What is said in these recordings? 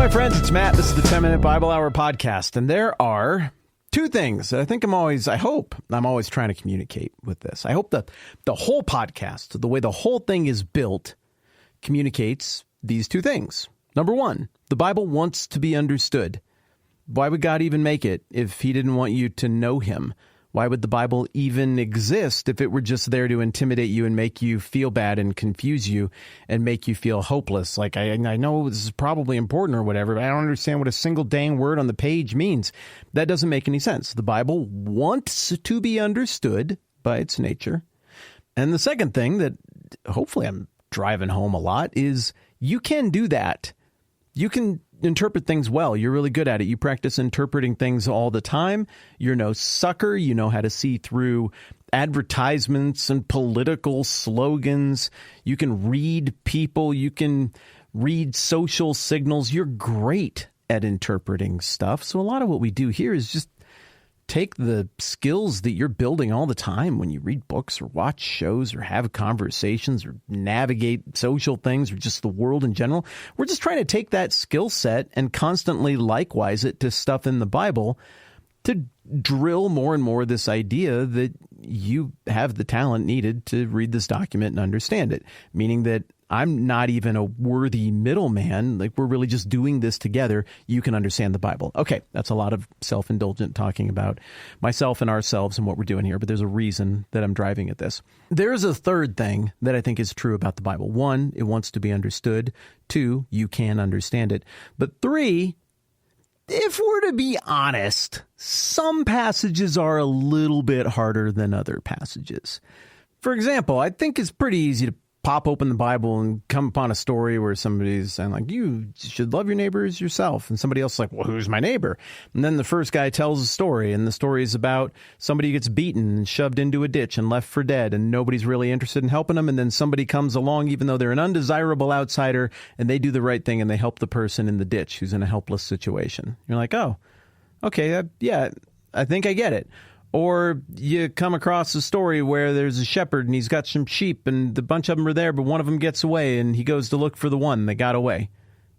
my friends, it's Matt. This is the 10-Minute Bible Hour podcast, and there are two things that I hope I'm always trying to communicate with this. I hope that the whole podcast, the way the whole thing is built, communicates these two things. Number one, the Bible wants to be understood. Why would God even make it if he didn't want you to know him? Why would the Bible even exist if it were just there to intimidate you and make you feel bad and confuse you and make you feel hopeless? Like, I know this is probably important or whatever, but I don't understand what a single dang word on the page means. That doesn't make any sense. The Bible wants to be understood by its nature. And the second thing that hopefully I'm driving home a lot is you can do that. You can interpret things well. You're really good at it. You practice interpreting things all the time. You're no sucker. You know how to see through advertisements and political slogans. You can read people. You can read social signals. You're great at interpreting stuff. So a lot of what we do here is just take the skills that you're building all the time when you read books or watch shows or have conversations or navigate social things or just the world in general. We're just trying to take that skill set and constantly likewise it to stuff in the Bible to drill more and more this idea that you have the talent needed to read this document and understand it, meaning that I'm not even a worthy middleman. Like, we're really just doing this together. You can understand the Bible. Okay, that's a lot of self-indulgent talking about myself and ourselves and what we're doing here, but there's a reason that I'm driving at this. There's a third thing that I think is true about the Bible. One, it wants to be understood. Two, you can understand it. But three, if we're to be honest, some passages are a little bit harder than other passages. For example, I think it's pretty easy to pop open the Bible and come upon a story where somebody's saying, like, you should love your neighbor as yourself. And somebody else is like, well, who's my neighbor? And then the first guy tells a story, and the story is about somebody who gets beaten and shoved into a ditch and left for dead, and nobody's really interested in helping them. And then somebody comes along, even though they're an undesirable outsider, and they do the right thing, and they help the person in the ditch who's in a helpless situation. You're like, oh, okay, yeah, I think I get it. Or you come across a story where there's a shepherd and he's got some sheep and a bunch of them are there, but one of them gets away and he goes to look for the one that got away.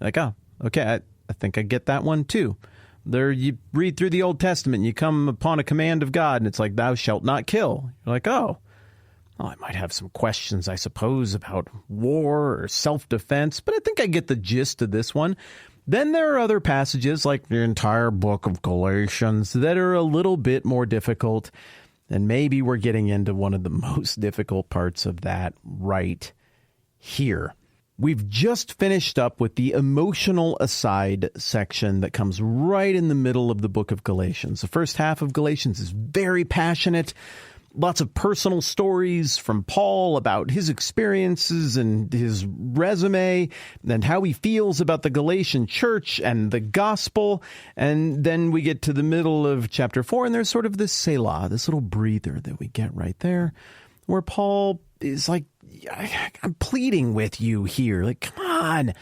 Like, oh, okay, I think I get that one too. There, you read through the Old Testament and you come upon a command of God and it's like, thou shalt not kill. You're like, oh, I might have some questions, I suppose, about war or self-defense, but I think I get the gist of this one. Then there are other passages, like the entire book of Galatians, that are a little bit more difficult. And maybe we're getting into one of the most difficult parts of that right here. We've just finished up with the emotional aside section that comes right in the middle of the book of Galatians. The first half of Galatians is very passionate. Lots of personal stories from Paul about his experiences and his resume and how he feels about the Galatian church and the gospel. And then we get to the middle of chapter 4, and there's sort of this Selah, this little breather that we get right there, where Paul is like, I'm pleading with you here. Like, come on.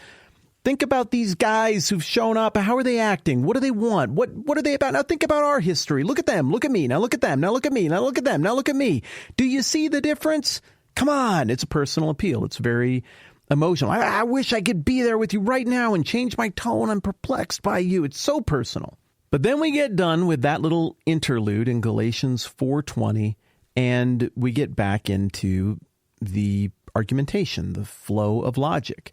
Think about these guys who've shown up. How are they acting? What do they want? What are they about? Now think about our history. Look at them. Look at me. Now look at them. Now look at me. Now look at them. Now look at me. Do you see the difference? Come on. It's a personal appeal. It's very emotional. I wish I could be there with you right now and change my tone. I'm perplexed by you. It's so personal. But then we get done with that little interlude in Galatians 4:20, and we get back into the argumentation, the flow of logic.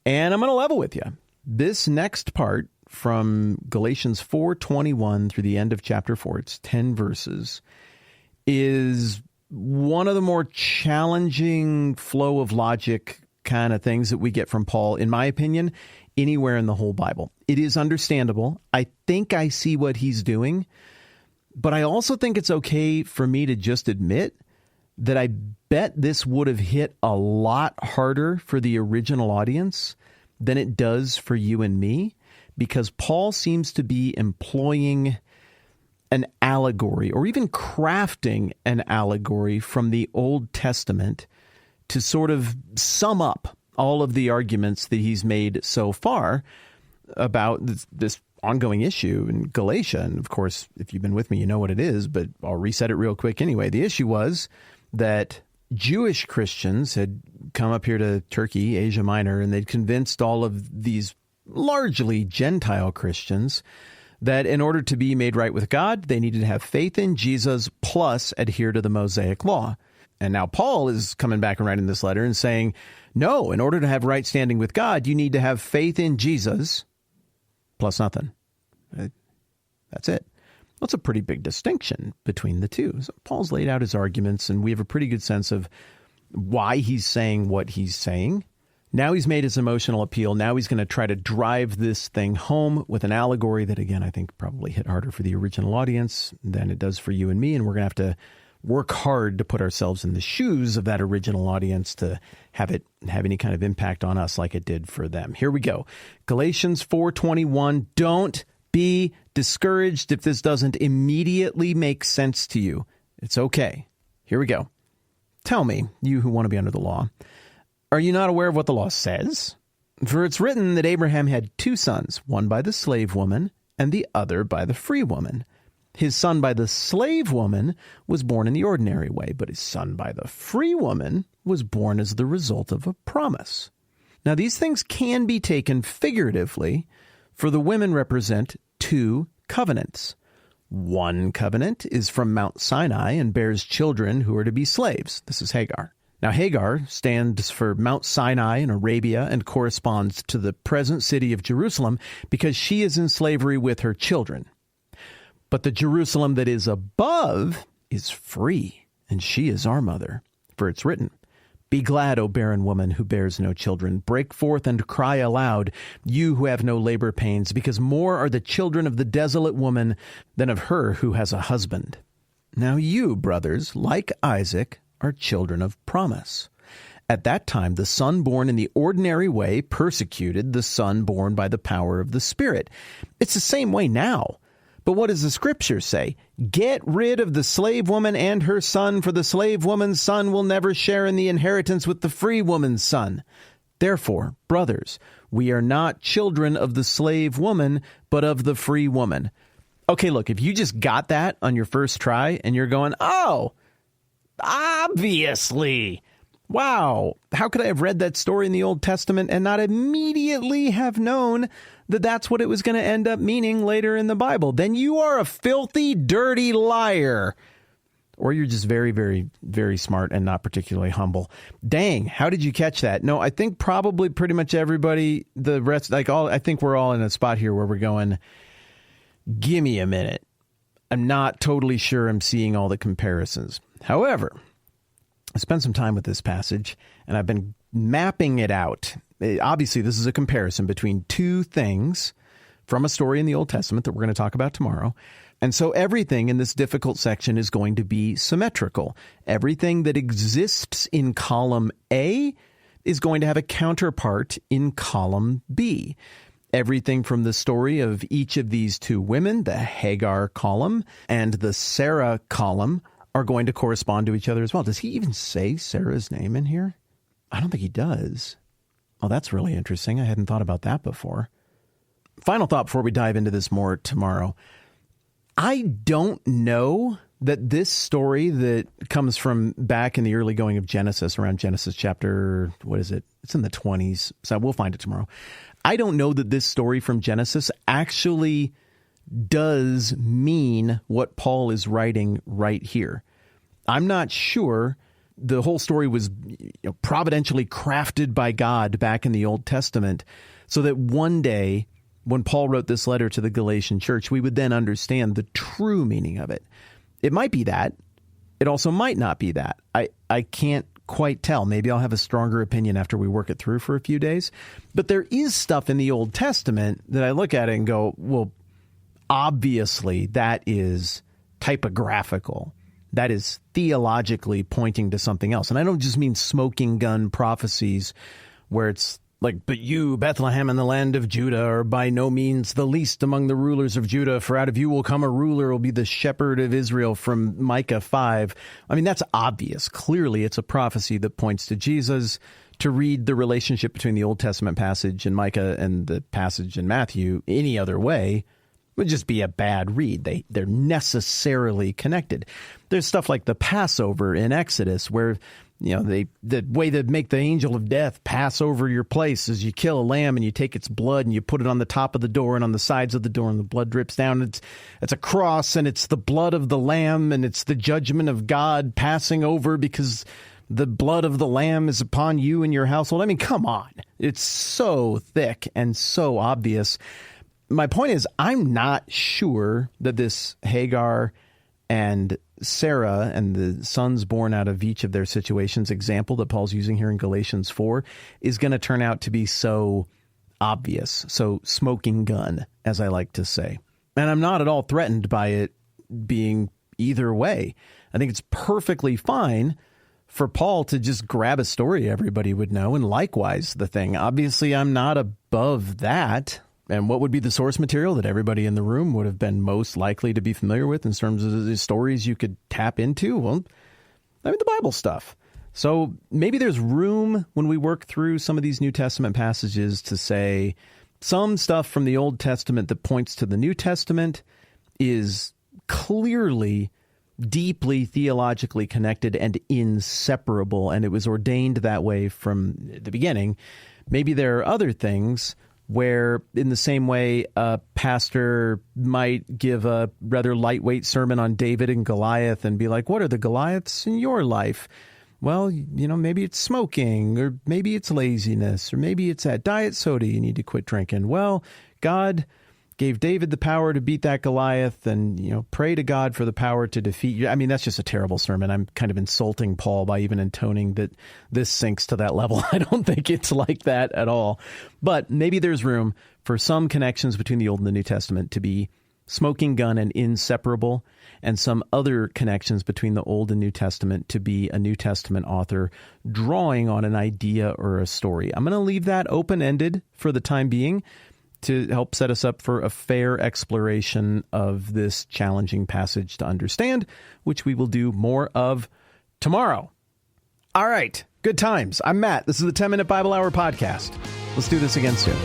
And I'm going to level with you. This next part from Galatians 4:21 through the end of chapter 4, it's 10 verses, is one of the more challenging flow of logic kind of things that we get from Paul, in my opinion, anywhere in the whole Bible. It is understandable. I think I see what he's doing, but I also think it's okay for me to just admit that I bet this would have hit a lot harder for the original audience than it does for you and me, because Paul seems to be employing an allegory or even crafting an allegory from the Old Testament to sort of sum up all of the arguments that he's made so far about this ongoing issue in Galatia. And of course, if you've been with me, you know what it is, but I'll reset it real quick anyway. The issue was that Jewish Christians had come up here to Turkey, Asia Minor, and they'd convinced all of these largely Gentile Christians, that in order to be made right with God, they needed to have faith in Jesus plus adhere to the Mosaic law. And now Paul is coming back and writing this letter and saying, no, in order to have right standing with God, you need to have faith in Jesus plus nothing. That's it. That's a pretty big distinction between the two. So Paul's laid out his arguments, and we have a pretty good sense of why he's saying what he's saying. Now he's made his emotional appeal. Now he's going to try to drive this thing home with an allegory that, again, I think probably hit harder for the original audience than it does for you and me. And we're going to have to work hard to put ourselves in the shoes of that original audience to have it have any kind of impact on us like it did for them. Here we go. Galatians 4:21. Don't be discouraged if this doesn't immediately make sense to you. It's okay. Here we go. Tell me, you who want to be under the law, are you not aware of what the law says? For it's written that Abraham had two sons, one by the slave woman and the other by the free woman. His son by the slave woman was born in the ordinary way, but his son by the free woman was born as the result of a promise. Now, these things can be taken figuratively, for the women represent two covenants. One covenant is from Mount Sinai and bears children who are to be slaves. This is Hagar. Now, Hagar stands for Mount Sinai in Arabia and corresponds to the present city of Jerusalem because she is in slavery with her children. But the Jerusalem that is above is free, and she is our mother. For it's written, "Be glad, O barren woman who bears no children. Break forth and cry aloud, you who have no labor pains, because more are the children of the desolate woman than of her who has a husband." Now you, brothers, like Isaac, are children of promise. At that time, the son born in the ordinary way persecuted the son born by the power of the Spirit. It's the same way now. But what does the Scripture say? Get rid of the slave woman and her son, for the slave woman's son will never share in the inheritance with the free woman's son. Therefore, brothers, we are not children of the slave woman, but of the free woman. Okay, look, if you just got that on your first try and you're going, oh, obviously, wow, how could I have read that story in the Old Testament and not immediately have known that that's what it was going to end up meaning later in the Bible? Then you are a filthy, dirty liar. Or you're just very, very, very smart and not particularly humble. Dang, how did you catch that? No, I think probably pretty much everybody, the rest, I think we're all in a spot here where we're going, give me a minute. I'm not totally sure I'm seeing all the comparisons. However, I spent some time with this passage, and I've been mapping it out. Obviously, this is a comparison between two things from a story in the Old Testament that we're going to talk about tomorrow. And so everything in this difficult section is going to be symmetrical. Everything that exists in column A is going to have a counterpart in column B. Everything from the story of each of these two women, the Hagar column and the Sarah column, are going to correspond to each other as well. Does he even say Sarah's name in here? I don't think he does. Oh, that's really interesting. I hadn't thought about that before. Final thought before we dive into this more tomorrow. I don't know that this story that comes from back in the early going of Genesis, around Genesis chapter, what is it? It's in the 20s, so we'll find it tomorrow. I don't know that this story from Genesis actually does mean what Paul is writing right here. I'm not sure the whole story was providentially crafted by God back in the Old Testament so that one day when Paul wrote this letter to the Galatian church, we would then understand the true meaning of it. It might be that. It also might not be that. I can't quite tell. Maybe I'll have a stronger opinion after we work it through for a few days. But there is stuff in the Old Testament that I look at it and go, well, obviously that is typographical. That is theologically pointing to something else. And I don't just mean smoking gun prophecies where it's like, but you, Bethlehem in the land of Judah, are by no means the least among the rulers of Judah, for out of you will come a ruler, will be the shepherd of Israel, from Micah 5. I mean, that's obvious. Clearly, it's a prophecy that points to Jesus. To read the relationship between the Old Testament passage in Micah and the passage in Matthew any other way would just be a bad read. They're necessarily connected. There's stuff like the Passover in Exodus where the way to make the angel of death pass over your place is you kill a lamb and you take its blood and you put it on the top of the door and on the sides of the door, and the blood drips down. It's a cross, and it's the blood of the lamb, and it's the judgment of God passing over because the blood of the lamb is upon you and your household. I mean, come on. It's so thick and so obvious. My point is, I'm not sure that this Hagar and Sarah and the sons born out of each of their situations example that Paul's using here in Galatians 4 is going to turn out to be so obvious, so smoking gun, as I like to say. And I'm not at all threatened by it being either way. I think it's perfectly fine for Paul to just grab a story everybody would know, and likewise the thing. Obviously, I'm not above that. And what would be the source material that everybody in the room would have been most likely to be familiar with in terms of the stories you could tap into? Well, I mean, the Bible stuff. So maybe there's room when we work through some of these New Testament passages to say some stuff from the Old Testament that points to the New Testament is clearly deeply theologically connected and inseparable, and it was ordained that way from the beginning. Maybe there are other things where, in the same way, a pastor might give a rather lightweight sermon on David and Goliath and be like, what are the Goliaths in your life? Well, maybe it's smoking, or maybe it's laziness, or maybe it's that diet soda you need to quit drinking. Well, God gave David the power to beat that Goliath, and, pray to God for the power to defeat you. I mean, that's just a terrible sermon. I'm kind of insulting Paul by even intoning that this sinks to that level. I don't think it's like that at all. But maybe there's room for some connections between the Old and the New Testament to be smoking gun and inseparable, and some other connections between the Old and New Testament to be a New Testament author drawing on an idea or a story. I'm going to leave that open-ended for the time being, to help set us up for a fair exploration of this challenging passage to understand, which we will do more of tomorrow. All right, good times. I'm Matt. This is the 10-Minute Bible Hour Podcast. Let's do this again soon.